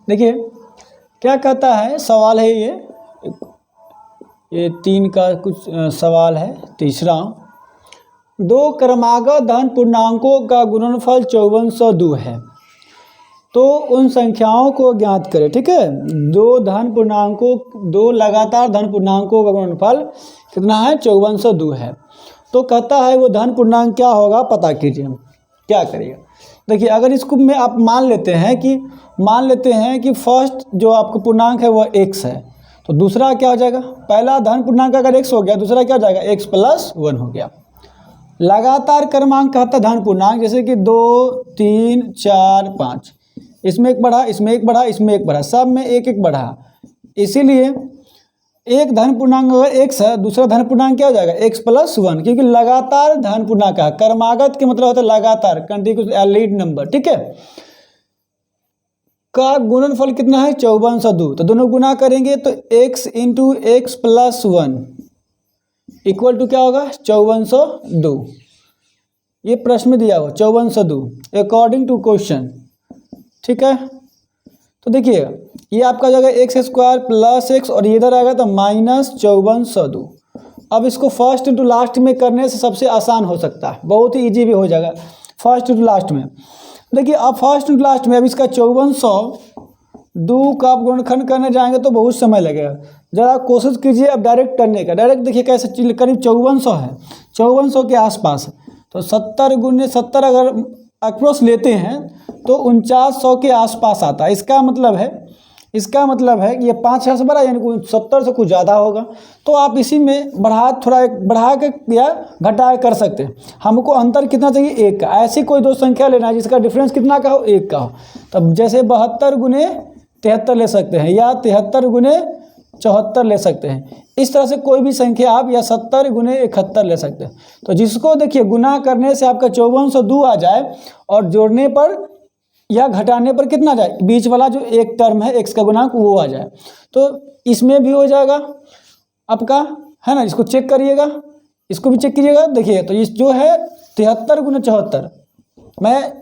देखिए क्या कहता है, सवाल है ये 3 का कुछ सवाल है। तीसरा, 2 क्रमागत धन पूर्णांकों का गुणनफल 5402 है, तो उन संख्याओं को ज्ञात करें। ठीक है, 2 लगातार धन पूर्णांकों का गुणनफल कितना है, 5402 है। तो कहता है वो धन पूर्णांक क्या होगा पता कीजिए। क्या करिएगा, देखिए अगर इसको में आप मान लेते हैं कि फर्स्ट जो आपका पूर्णांक है वह x है, तो दूसरा क्या हो जाएगा, पहला धन पूर्णांक अगर x हो गया, दूसरा क्या हो जाएगा, x+1 हो गया। लगातार क्रमांक कहता है धन पूर्णांक, जैसे कि 2 3 4 5, इसमें एक बढ़ा, इसमें एक बढ़ा, इसमें एक बढ़ा, सब में एक एक बढ़ा। इसीलिए एक धन पूर्णांक अगर x है, दूसरा धन पूर्णांक क्या हो जाएगा, x+1, क्योंकि लगातार धन पूर्णांक है। क्रमागत के मतलब होता है लगातार, कंटिन्यूअस एलिड नंबर। ठीक है, का गुणनफल कितना है, 5402। तो दोनों गुना करेंगे तो x × x+1 इक्वल टू क्या होगा, 5402। ये प्रश्न में दिया हुआ 5402 अकॉर्डिंग टू क्वेश्चन। ठीक है, तो देखिए ये आपका जाएगा x² + x और ये इधर आएगा तो -5402। अब इसको फर्स्ट इंटू लास्ट में करने से सबसे आसान हो सकता है, बहुत ही इजी भी हो जाएगा फर्स्ट इंटू लास्ट में। देखिए अब फर्स्ट इंटू लास्ट में अब इसका 5402 का आप गुणनखंड करने जाएंगे तो बहुत समय लगेगा। ज़रा कोशिश कीजिए अब डायरेक्ट करने का। डायरेक्ट देखिए कैसे, करीब 5400 है, 5400 के आसपास है। तो 70 × 70 अगर अप्रोक्स लेते हैं तो 4900 के आसपास आता है। इसका मतलब है कि ये 5000 से बड़ा, यानी 70 से कुछ ज़्यादा होगा। तो आप इसी में बढ़ा के या घटा कर सकते हैं। हमको अंतर कितना चाहिए, 1 का। ऐसी कोई 2 संख्या लेना है जिसका डिफरेंस कितना का हो, 1 का हो। तब जैसे 72 × 73 ले सकते हैं, या 73 × 74 ले सकते हैं। इस तरह से कोई भी संख्या आप, या 70 × 71 ले सकते हैं। तो जिसको देखिए गुना करने से आपका 5402 आ जाए और जोड़ने पर या घटाने पर कितना जाए, बीच वाला जो एक टर्म है x का गुणांक वो आ जाए, तो इसमें भी हो जाएगा आपका, है ना। इसको चेक करिएगा, इसको भी चेक कीजिएगा। देखिए तो इस जो है 73 × 74, मैं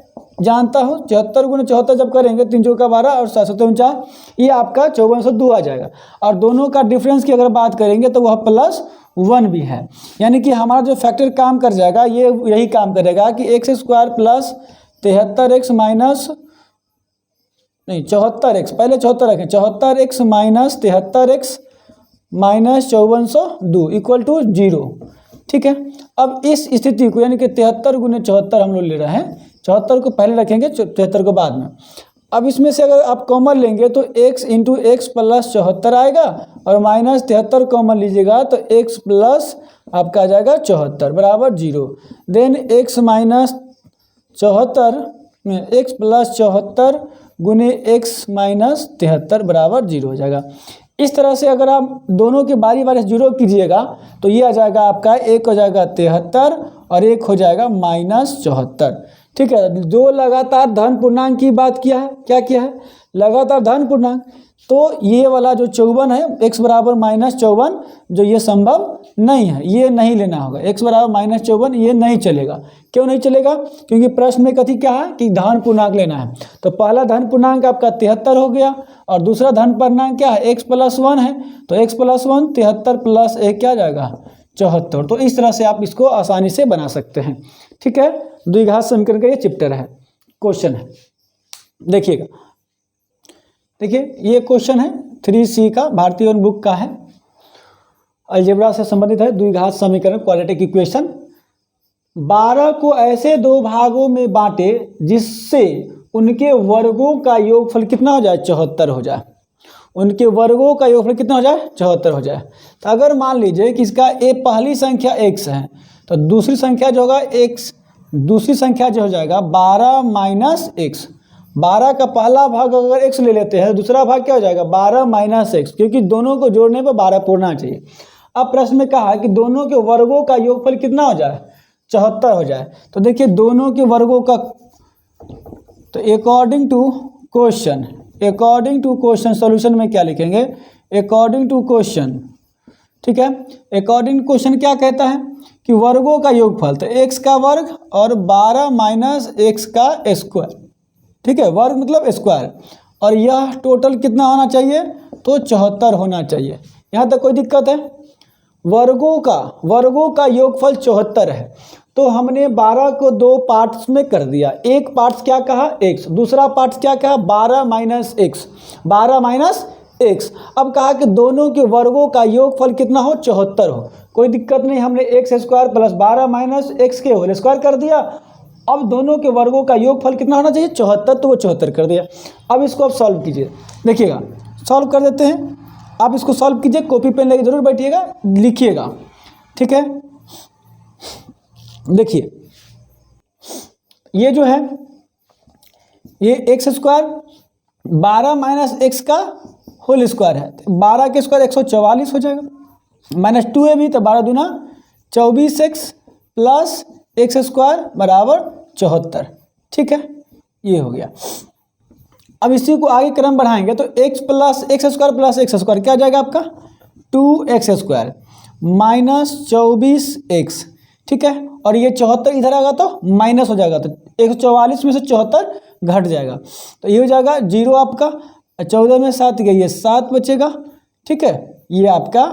जानता हूँ 74 × 74 जब करेंगे 3 × 12 और 7 × 4, ये आपका 5402 आ जाएगा। और दोनों का डिफरेंस की अगर बात करेंगे तो वह +1 भी है, यानी कि हमारा जो फैक्टर काम कर जाएगा ये यही काम करेगा कि x² + 73x माइनस, नहीं 74x, पहले 74 रखें, 74x - 73x - 5402 इक्वल टू 0। ठीक है, अब इस स्थिति को यानी कि 73 × 74 हम लोग ले रहे हैं, 74 को पहले रखेंगे, 73 को बाद में। अब इसमें से अगर आप कॉमन लेंगे तो x × x + 74 आएगा, और -73 कॉमन लीजिएगा तो x प्लस आपका आ जाएगा 74 बराबर 0। देन x - 74 x + 74 × x - 73 बराबर 0 हो जाएगा। इस तरह से अगर आप दोनों के बारी बारी से 0 कीजिएगा तो ये आ जाएगा आपका, एक हो जाएगा 73 और एक हो जाएगा -74। ठीक है, जो लगातार धन पूर्णांक की बात किया है, क्या किया है, लगातार धन पूर्णांक। तो ये वाला जो 54 है, x बराबर -54, जो ये संभव नहीं है, ये नहीं लेना होगा। x बराबर -54 ये नहीं चलेगा। क्यों नहीं चलेगा, क्योंकि प्रश्न में कथी क्या है कि धन पूर्णांक लेना है। तो पहला धन पूर्णांक आपका 73 हो गया, और दूसरा धन पूर्णांक क्या है, x+1 है। तो x+1 73 + 1 क्या जाएगा, 74। तो इस तरह से आप इसको आसानी से बना सकते हैं। ठीक है, द्विघात समीकरण का ये चैप्टर है, क्वेश्चन है। देखिएगा, देखिए ये क्वेश्चन है 3C का, भारतीय बुक का है, अलजेब्रा से संबंधित है। द्विघात समीकरण, क्वाड्रेटिक इक्वेशन। 12 को ऐसे 2 भागों में बांटे जिससे उनके वर्गों का योगफल कितना हो जाए, 74 हो जाए। उनके वर्गों का योगफल कितना हो जाए, 74 हो जाए। तो अगर मान लीजिए कि इसका पहली संख्या x है, तो दूसरी संख्या जो होगा x, दूसरी संख्या जो हो जाएगा 12 - x। 12 का पहला भाग अगर x ले लेते हैं, दूसरा भाग क्या हो जाएगा, 12 - x, क्योंकि दोनों को जोड़ने पर 12 पूरना चाहिए। अब प्रश्न में कहा है कि दोनों के वर्गों का योगफल कितना हो जाए, 74 हो जाए। तो देखिए दोनों के वर्गों का, तो अकॉर्डिंग टू क्वेश्चन सॉल्यूशन में क्या लिखेंगे, अकॉर्डिंग टू क्वेश्चन। ठीक है, अकॉर्डिंग टू क्वेश्चन क्या कहता है कि वर्गों का योगफल, तो x का वर्ग और 12 - x का स्क्वायर। ठीक है, वर्ग मतलब स्क्वायर, और यह टोटल कितना होना चाहिए, तो 74 होना चाहिए। यहाँ तक कोई दिक्कत है? वर्गों का योगफल 74 है। तो हमने 12 को 2 पार्ट्स में कर दिया। एक पार्ट्स क्या कहा, x, दूसरा पार्ट्स क्या कहा, 12 माइनस x। अब कहा कि दोनों के वर्गों का योगफल कितना हो, 74 हो। कोई दिक्कत नहीं, हमने x square plus 12 minus x के होल स्क्वायर कर दिया। अब दोनों के वर्गों का योगफल कितना होना चाहिए, 74, तो वो 74 कर दिया। अब इसको आप सॉल्व कीजिए, देखिएगा सॉल्व कर देते हैं। आप इसको सॉल्व कीजिए, कॉपी पेन लेके जरूर बैठिएगा, लिखिएगा, ठीक है। देखिए ये जो है ये x स्क्वायर 12 माइनस x का होल स्क्वायर है, 12 के स्क्वायर 144 हो जाएगा, माइनस 2 है भी, तो 12 दूना 24x प्लस x स्क्वायर बराबर 74, ठीक है, ये हो गया। अब इसी को आगे क्रम बढ़ाएंगे तो x square plus x square क्या आ जाएगा आपका, 2x स्क्वायर माइनस 24x, ठीक है। और ये 74 इधर आएगा तो माइनस हो जाएगा, तो 144 में से 74 घट जाएगा, तो ये हो जाएगा 0 आपका। 14 में 7 गई है, 7 बचेगा, ठीक है। ये आपका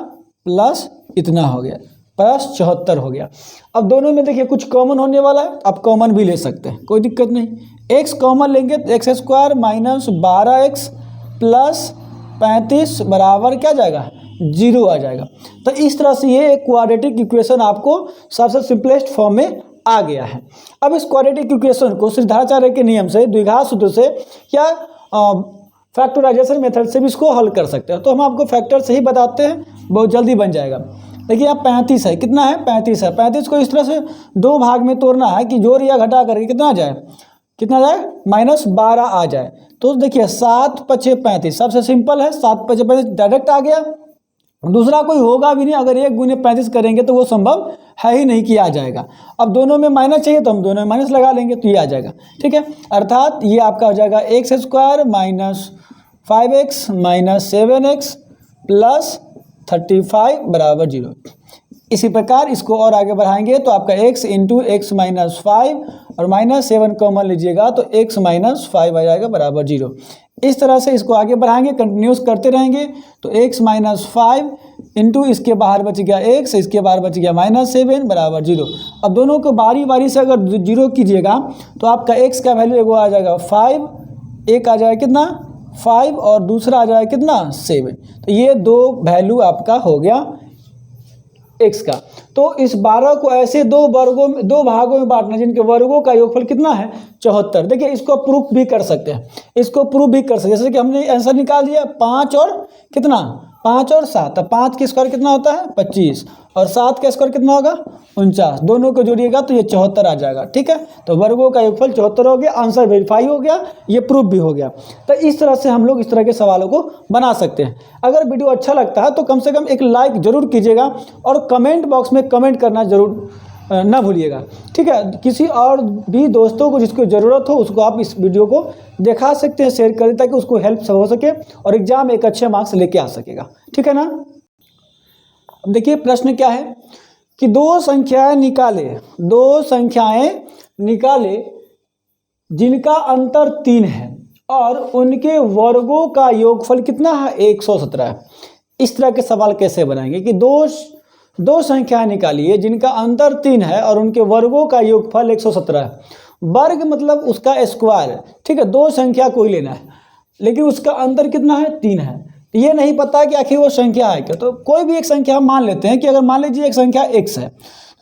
प्लस इतना हो गया, प्लस 74 हो गया। अब दोनों में देखिए कुछ कॉमन होने वाला है, आप कॉमन भी ले सकते हैं, कोई दिक्कत नहीं। x कॉमन लेंगे तो x square minus 12x plus 35 बराबर क्या जाएगा, 0 आ जाएगा। तो इस तरह से ये एक क्वाड्रेटिक इक्वेशन आपको सबसे सिंपलेस्ट फॉर्म में आ गया है। अब इस क्वाड्रेटिक इक्वेशन को सिद्धार्थ के नियम से, द्विघात सूत्र से या फैक्टराइजेशन मेथड से भी इसको हल कर सकते हैं। तो हम आपको फैक्टर से ही बताते हैं, बहुत जल्दी बन जाएगा। देखिए यहाँ 35 है, कितना है, 35 है। 35 को इस तरह से 2 भाग में तोड़ना है कि जोड़ या घटा करके कितना आ जाए, माइनस 12 आ जाए। तो देखिए 7 पचे 35, सबसे सिंपल है, 7 पचे 35 डायरेक्ट आ गया, दूसरा कोई होगा भी नहीं। अगर 1 गुने 35 करेंगे तो वो संभव है ही नहीं कि आ जाएगा। अब दोनों में माइनस चाहिए तो हम दोनों में माइनस लगा लेंगे तो ये आ जाएगा, ठीक है। अर्थात ये आपका हो जाएगा x square minus 5x minus 7x plus 35 बराबर 0। इसी प्रकार इसको और आगे बढ़ाएंगे तो आपका x इंटू एक्स माइनस 5 और माइनस 7 कॉमन लीजिएगा तो x माइनस 5 आ जाएगा बराबर 0। इस तरह से इसको आगे बढ़ाएंगे, कंटिन्यूस करते रहेंगे तो x माइनस 5 इंटू इसके बाहर बच गया x, इसके बाहर बच गया माइनस 7 बराबर 0। अब दोनों को बारी बारी से अगर 0 कीजिएगा तो आपका x का वैल्यू एगो आ जाएगा 5, एक आ जाएगा कितना 5 और दूसरा आ जाएगा कितना 7। तो ये 2 वैल्यू आपका हो गया x का। तो इस 12 को ऐसे 2 भागों में बांटना जिनके वर्गों का योगफल कितना है 74। देखिए इसको प्रूफ भी कर सकते हैं, जैसे कि हमने आंसर निकाल दिया 5 और कितना 5 और 7। अब 5 के स्क्वायर कितना होता है 25 और 7 का स्क्वायर कितना होगा 49, दोनों को जोड़िएगा तो ये 74 आ जाएगा, ठीक है। तो वर्गों का योगफल 74 हो गया, आंसर वेरीफाई हो गया, ये प्रूफ भी हो गया। तो इस तरह से हम लोग इस तरह के सवालों को बना सकते हैं। अगर वीडियो अच्छा लगता है तो कम से कम एक लाइक जरूर कीजिएगा और कमेंट बॉक्स में कमेंट करना जरूर ना भूलिएगा, ठीक है। किसी और भी दोस्तों को जिसको ज़रूरत हो उसको आप इस वीडियो को दिखा सकते हैं, शेयर करें ताकि उसको हेल्प हो सके और एग्जाम एक अच्छे मार्क्स लेके आ सकेगा, ठीक है ना। अब देखिए प्रश्न क्या है कि 2 संख्याएं निकाले जिनका अंतर 3 है और उनके वर्गों का योगफल कितना है 117 है। इस तरह के सवाल कैसे बनाएंगे कि दो संख्याएं निकालिए जिनका अंतर 3 है और उनके वर्गों का योगफल 117 है। वर्ग मतलब उसका स्क्वायर, ठीक है। 2 संख्या को ही लेना है लेकिन उसका अंतर कितना है 3 है। ये नहीं पता कि आखिर वो संख्या है क्या, तो कोई भी एक संख्या हम मान लेते हैं कि अगर मान लीजिए एक संख्या x है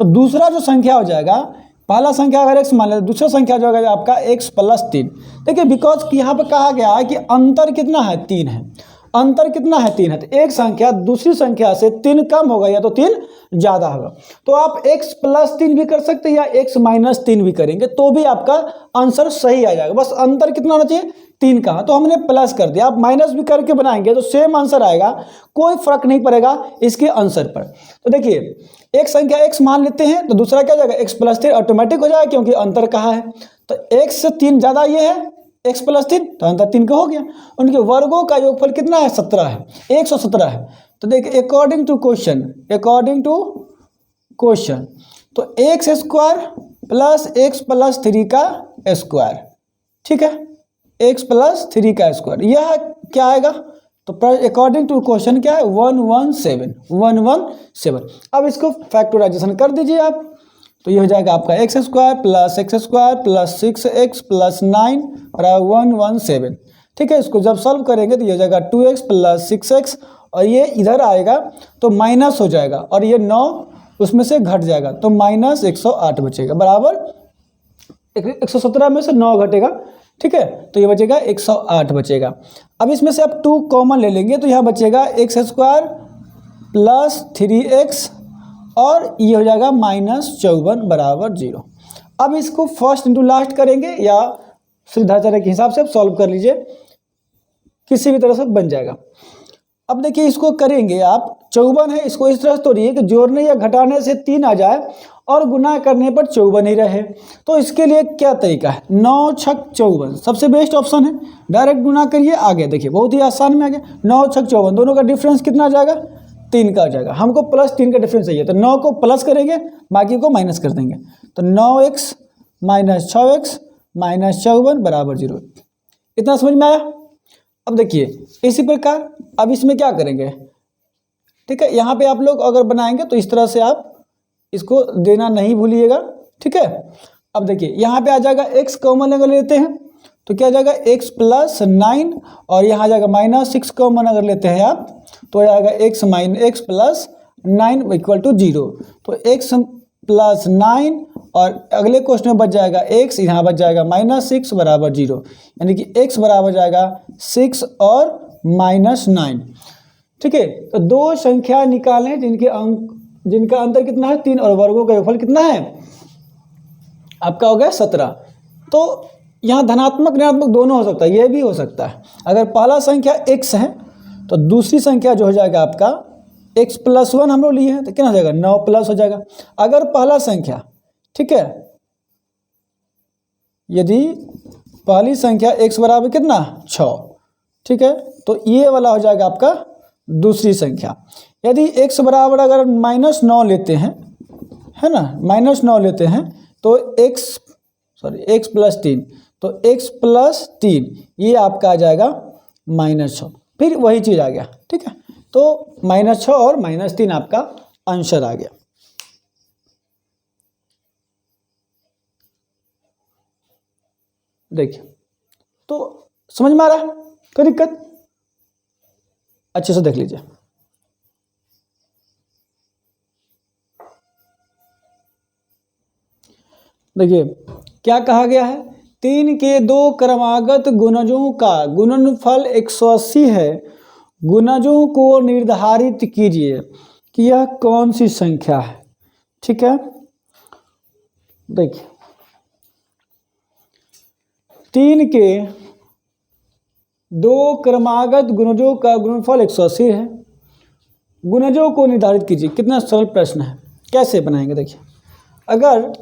तो दूसरा जो संख्या हो जाएगा, पहला संख्या अगर x मान लेते दूसरा संख्या जो होगा आपका x प्लस 3। देखिए बिकॉज यहाँ पर कहा गया है कि अंतर कितना है 3 है, अंतर कितना है 3 है, तो एक संख्या दूसरी संख्या से 3 कम होगा या तो 3 ज़्यादा होगा। तो आप x प्लस 3 भी कर सकते हैं या x माइनस 3 भी करेंगे तो भी आपका आंसर सही आ जाएगा। बस अंतर कितना होना चाहिए 3 का, तो हमने प्लस कर दिया। आप माइनस भी करके बनाएंगे तो सेम आंसर आएगा, कोई फर्क नहीं पड़ेगा इसके आंसर पर। तो देखिए एक संख्या x मान लेते हैं तो दूसरा क्या जाएगा x प्लस 3 ऑटोमेटिक हो जाएगा क्योंकि अंतर कहा है। तो x से 3 ज़्यादा ये है x प्लस 3 तो अंतर 3 का हो गया। उनके वर्गों का योगफल कितना है 17 है, 117 है। तो देखिए अकॉर्डिंग टू क्वेश्चन तो x square plus x plus 3 का स्क्वायर, ठीक है, एक्स प्लस 3 का स्क्वायर, यह क्या आएगा? तो अकॉर्डिंग टू क्वेश्चन क्या है? 117। अब इसको फैक्टराइजेशन कर दीजिए आप, तो ये हो जाएगा आपका x square plus 6x plus 9 बराबर 117। ठीक है, इसको जब सॉल्व करेंगे तो ये हो जाएगा 2x प्लस 6x, और ये इधर आएगा तो माइनस हो जाएगा, और ये 9 उसमें से घट जाएगा तो माइनस 108 बचेगा, बराबर 117 में से 9 घटेगा। ठीक है, तो ये बचेगा 108 बचेगा। अब इसमें से आप 2 कॉमन ले लेंगे तो यहाँ बचेगा एक्स स्क्वायर प्लस 3x, और ये हो जाएगा -54 बराबर 0। अब इसको फर्स्ट इंटू लास्ट करेंगे या सिद्धाचार्य के हिसाब से आप सॉल्व कर लीजिए, किसी भी तरह से बन जाएगा। अब देखिए इसको करेंगे आप, 54 है, इसको इस तरह से तोड़िए कि जोड़ने या घटाने से 3 आ जाए और गुना करने पर 54 ही रहे। तो इसके लिए क्या तरीका है? 9 छक 54 सबसे बेस्ट ऑप्शन है, डायरेक्ट गुना करिए, आगे देखिए बहुत ही आसान में आ गया। 9 छक 54 दोनों का डिफरेंस कितना आ जाएगा? 3 का आ जाएगा। हमको प्लस 3 का डिफरेंस चाहिए, तो 9 को प्लस करेंगे, बाकी को माइनस कर देंगे, तो 9x माइनस 6x माइनस 54 बराबर 0। इतना समझ में आया? अब देखिए इसी प्रकार अब इसमें क्या करेंगे? ठीक है, यहाँ पे आप लोग अगर बनाएंगे तो इस तरह से आप इसको देना नहीं भूलिएगा। ठीक है, अब देखिए यहाँ पे आ जाएगा x कॉमन अगर लेते हैं तो क्या आ जाएगा? x प्लस 9, और यहाँ आ जाएगा -6 कॉमन अगर लेते हैं आप तो आ जाएगा x प्लस 9 इक्वल टू 0। तो x प्लस 9 और अगले क्वेश्चन में बच जाएगा x, यहाँ बच जाएगा -6 बराबर 0, यानी कि x बराबर जाएगा 6 और -9। ठीक है, तो 2 संख्या निकालें जिनका अंतर कितना है? 3, और वर्गों का योगफल कितना है? आपका हो गया 17। तो यहाँ धनात्मक ऋणात्मक दोनों हो सकता है, ये भी हो सकता है। अगर पहला संख्या x है तो दूसरी संख्या जो हो जाएगा आपका x प्लस 1 हम लोग लिए हैं तो कितना हो जाएगा? 9 प्लस हो जाएगा। अगर पहला संख्या, ठीक है, यदि पहली संख्या x बराबर कितना? 6, ठीक है, तो ये वाला हो जाएगा आपका दूसरी संख्या। यदि x बराबर अगर -9 लेते हैं, है ना, -9 लेते हैं तो x प्लस 3, तो x प्लस 3 ये आपका आ जाएगा -6, फिर वही चीज़ आ गया। ठीक है, तो -6 और -3 आपका आंसर आ गया। देखिए तो समझ में आ रहा है? कोई दिक्कत? अच्छे से देख लीजिए। देखिए क्या कहा गया है? 3 के 2 क्रमागत गुणजों का गुणनफल 180 है। गुणजों को निर्धारित कीजिए कि यह कौन सी संख्या है। ठीक है, देखिए 3 के 2 क्रमागत गुणजों का गुणनफल 180 है। गुणजों को निर्धारित कीजिए। कितना सरल प्रश्न है, कैसे बनाएंगे? देखिए अगर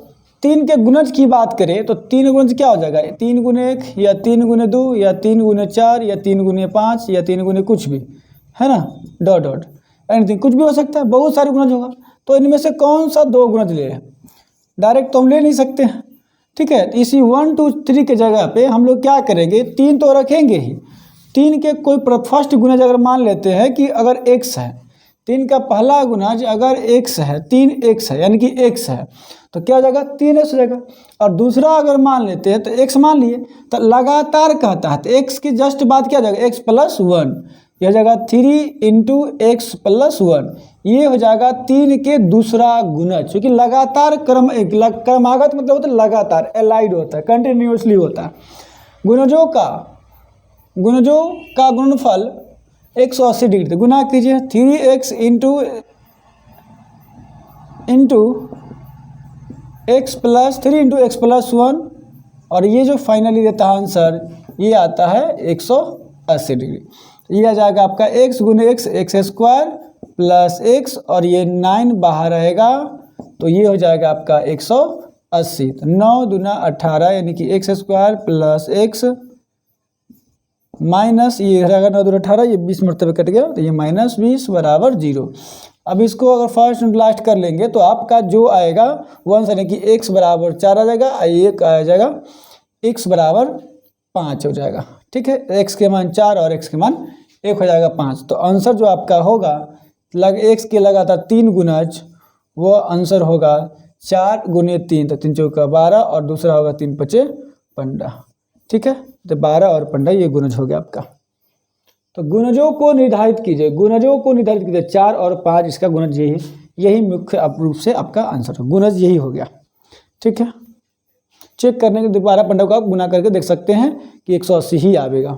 3 के गुणज की बात करें तो 3 गुणज क्या हो जाएगा? 3 गुने 1 या 3 गुने 2 या 3 गुने 4 या 3 गुने 5 या 3 गुने कुछ भी, है ना, डॉट डॉट एनीथिंग, कुछ भी हो सकता है, बहुत सारे गुणज होगा। तो इनमें से कौन सा 2 गुणज ले? डायरेक्ट तो हम ले नहीं सकते हैं। ठीक है, इसी 1 2 3 के जगह पे हम लोग क्या करेंगे? 3 तो रखेंगे ही। 3 के कोई फर्स्ट गुणज अगर मान लेते हैं कि अगर x है, 3 का पहला गुणज अगर x है, 3x है, यानी कि x है, तो क्या हो जाएगा? 3x हो जाएगा। और दूसरा अगर मान लेते हैं तो x मान लिए, तो लगातार कहता है तो x की जस्ट बात क्या हो जाएगा? x प्लस 1, यह हो जाएगा 3 इंटू एक्स प्लस 1, ये हो जाएगा 3 के दूसरा गुणज, क्योंकि लगातार क्रमागत मतलब होता है लगातार, एलाइड होता है, कंटिन्यूसली होता है। गुणजों का गुणनफल 180 डिग्री, गुना कीजिए 3x into x plus 3 into x plus 1, और ये जो फाइनली देता है आंसर ये आता है 180 डिग्री। ये आ जाएगा आपका x गुने एक्स स्क्वायर प्लस x, और ये 9 बाहर रहेगा तो ये हो जाएगा आपका 180। तो 9 दूना 18, यानी कि x square plus x minus ये रहेगा 9 दूना 18, ये 20 मरतबे कट गया तो ये -20 बराबर 0। अब इसको अगर फर्स्ट एंड लास्ट कर लेंगे तो आपका जो आएगा 1 यानी कि x बराबर 4 आ जाएगा, एक आ जाएगा x बराबर 5 हो जाएगा। ठीक है, x के मान 4 और x के मान 1 हो जाएगा 5। तो आंसर जो आपका होगा x के लगातार 3 गुणज, वो आंसर होगा 4 गुने 3, तो 3 चौका 12 और दूसरा होगा 3 पचे 15। ठीक है, तो 12 और 15 ये गुणज हो गया आपका। तो गुणजों को निर्धारित कीजिए, गुणजों को निर्धारित कीजिए 4 और 5, इसका गुणज यही मुख्य रूप से आपका आंसर है, गुणज यही हो गया। ठीक है, चेक करने के 12 15 को आप गुना करके देख सकते हैं कि 180 ही आएगा।